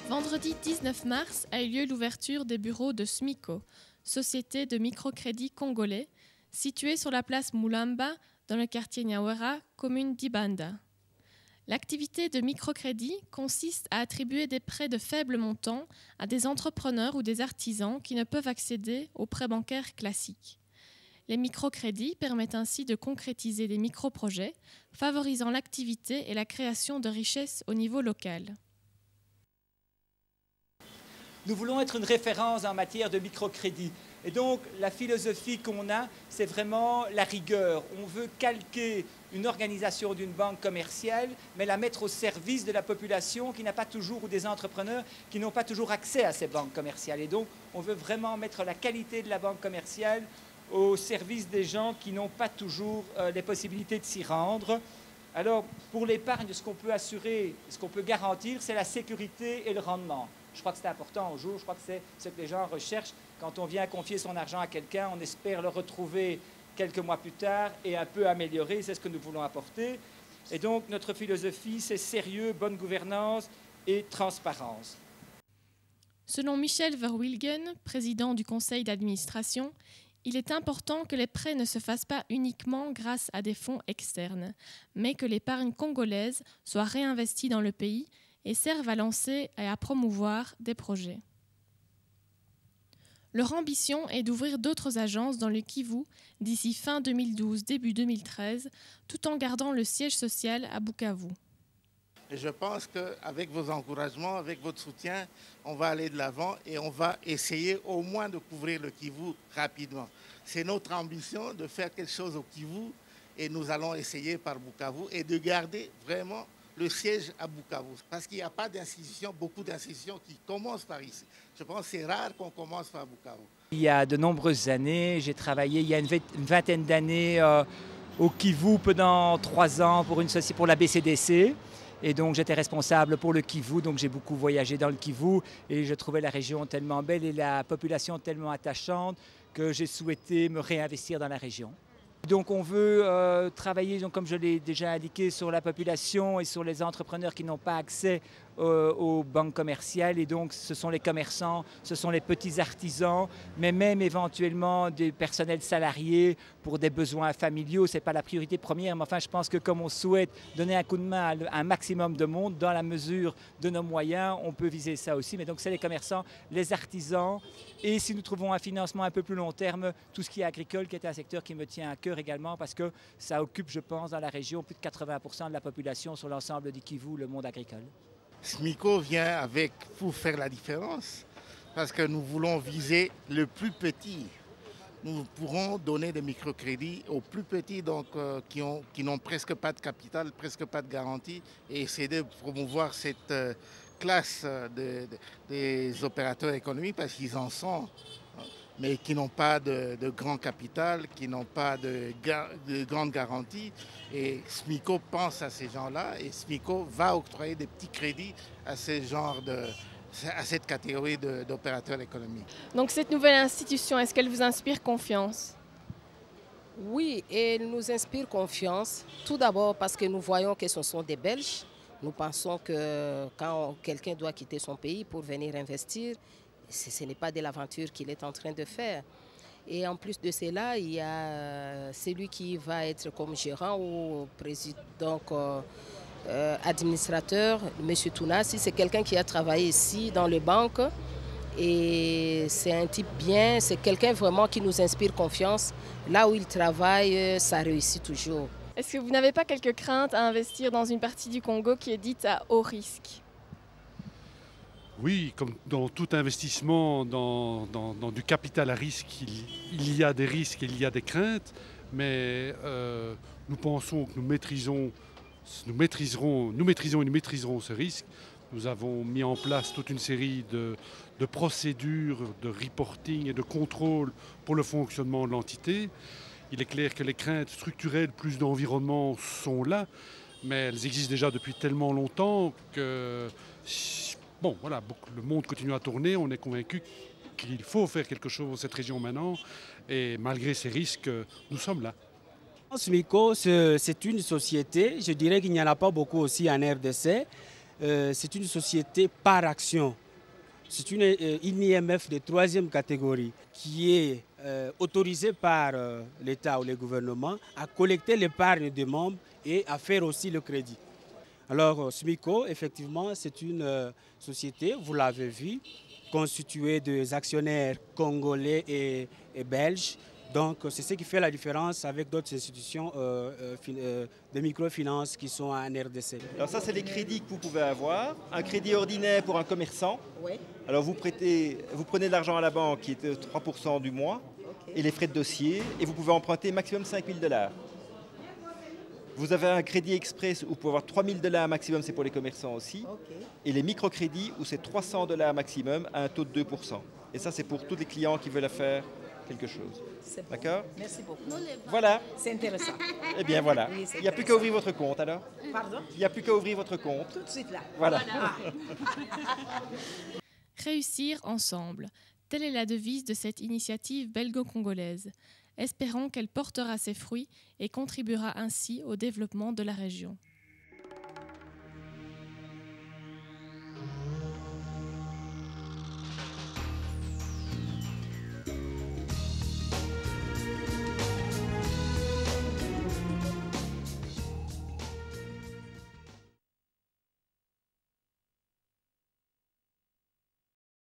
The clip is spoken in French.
Vendredi 19 mars a eu lieu l'ouverture des bureaux de SMICO, Société de microcrédit congolais, située sur la place Moulamba dans le quartier Nyawera, commune d'Ibanda. L'activité de microcrédit consiste à attribuer des prêts de faible montant à des entrepreneurs ou des artisans qui ne peuvent accéder aux prêts bancaires classiques. Les microcrédits permettent ainsi de concrétiser des microprojets, favorisant l'activité et la création de richesses au niveau local. Nous voulons être une référence en matière de microcrédit. Et donc, la philosophie qu'on a, c'est vraiment la rigueur. On veut calquer une organisation d'une banque commerciale, mais la mettre au service de la population qui n'a pas toujours, ou des entrepreneurs qui n'ont pas toujours accès à ces banques commerciales. Et donc, on veut vraiment mettre la qualité de la banque commerciale au service des gens qui n'ont pas toujours les possibilités de s'y rendre. Alors, pour l'épargne, ce qu'on peut assurer, ce qu'on peut garantir, c'est la sécurité et le rendement. Je crois que c'est important au jour, je crois que c'est ce que les gens recherchent. Quand on vient confier son argent à quelqu'un, on espère le retrouver quelques mois plus tard et un peu amélioré, c'est ce que nous voulons apporter. Et donc notre philosophie, c'est sérieux, bonne gouvernance et transparence. Selon Michel Verwilgen, président du conseil d'administration, il est important que les prêts ne se fassent pas uniquement grâce à des fonds externes, mais que l'épargne congolaise soit réinvestie dans le pays et servent à lancer et à promouvoir des projets. Leur ambition est d'ouvrir d'autres agences dans le Kivu d'ici fin 2012, début 2013, tout en gardant le siège social à Bukavu. Et je pense qu'avec vos encouragements, avec votre soutien, on va aller de l'avant et on va essayer au moins de couvrir le Kivu rapidement. C'est notre ambition de faire quelque chose au Kivu et nous allons essayer par Bukavu et de garder vraiment le siège à Bukavu, parce qu'il n'y a pas d'institutions, beaucoup d'institutions qui commencent par ici. Je pense que c'est rare qu'on commence par Bukavu. Il y a de nombreuses années, j'ai travaillé il y a une vingtaine d'années au Kivu pendant 3 ans pour la BCDC. Et donc j'étais responsable pour le Kivu, donc j'ai beaucoup voyagé dans le Kivu et je trouvais la région tellement belle et la population tellement attachante que j'ai souhaité me réinvestir dans la région. Donc on veut travailler, donc, comme je l'ai déjà indiqué, sur la population et sur les entrepreneurs qui n'ont pas accès aux banques commerciales. Et donc ce sont les commerçants, ce sont les petits artisans, mais même éventuellement des personnels salariés pour des besoins familiaux. Ce n'est pas la priorité première, mais enfin je pense que comme on souhaite donner un coup de main à un maximum de monde, dans la mesure de nos moyens, on peut viser ça aussi. Mais donc c'est les commerçants, les artisans, et si nous trouvons un financement un peu plus long terme, tout ce qui est agricole, qui est un secteur qui me tient à cœur également, parce que ça occupe, je pense, dans la région plus de 80% de la population sur l'ensemble du Kivu, le monde agricole. SMICO vient pour faire la différence, parce que nous voulons viser le plus petit. Nous pourrons donner des microcrédits aux plus petits, donc, qui n'ont presque pas de capital, presque pas de garantie, et essayer de promouvoir cette classe des opérateurs économiques, parce qu'ils en sont, mais qui n'ont pas de grand capital, qui n'ont pas de grande garantie. Et SMICO pense à ces gens-là et SMICO va octroyer des petits crédits à cette catégorie d'opérateurs économiques. Donc cette nouvelle institution, est-ce qu'elle vous inspire confiance? Oui, elle nous inspire confiance. Tout d'abord parce que nous voyons que ce sont des Belges. Nous pensons que quand quelqu'un doit quitter son pays pour venir investir, ce n'est pas de l'aventure qu'il est en train de faire. Et en plus de cela, il y a celui qui va être comme gérant ou président, donc administrateur, M. Tounassi. C'est quelqu'un qui a travaillé ici dans les banques et c'est un type bien, c'est quelqu'un vraiment qui nous inspire confiance. Là où il travaille, ça réussit toujours. Est-ce que vous n'avez pas quelques craintes à investir dans une partie du Congo qui est dite à haut risque? Oui, comme dans tout investissement, dans du capital à risque, il y a des risques, il y a des craintes, mais nous pensons que nous maîtrisons ce risque. Nous avons mis en place toute une série de procédures, de reporting et de contrôle pour le fonctionnement de l'entité. Il est clair que les craintes structurelles plus d'environnement sont là, mais elles existent déjà depuis tellement longtemps que... Bon, voilà, le monde continue à tourner, on est convaincu qu'il faut faire quelque chose dans cette région maintenant, et malgré ces risques, nous sommes là. SMICO, c'est une société, je dirais qu'il n'y en a pas beaucoup aussi en RDC, c'est une société par action. C'est une IMF de 3e catégorie qui est autorisée par l'État ou le gouvernement à collecter l'épargne des membres et à faire aussi le crédit. Alors SMICO, effectivement, c'est une société, vous l'avez vu, constituée des actionnaires congolais et belges. Donc c'est ce qui fait la différence avec d'autres institutions de microfinance qui sont en RDC. Alors ça, c'est les crédits que vous pouvez avoir. Un crédit ordinaire pour un commerçant. Oui. Alors vous prenez de l'argent à la banque qui est de 3% du mois, et les frais de dossier, et vous pouvez emprunter maximum 5 000 $. Vous avez un crédit express où vous pouvez avoir 3 000 $ maximum, c'est pour les commerçants aussi. Et les microcrédits où c'est 300 $ maximum à un taux de 2%. Et ça, c'est pour tous les clients qui veulent faire quelque chose. D'accord ? Merci beaucoup. Voilà. C'est intéressant. Eh bien voilà. Oui, il n'y a plus qu'à ouvrir votre compte alors. Pardon ? Il n'y a plus qu'à ouvrir votre compte. Tout de suite là. Voilà. Réussir ensemble. Telle est la devise de cette initiative belgo-congolaise. Espérons qu'elle portera ses fruits et contribuera ainsi au développement de la région.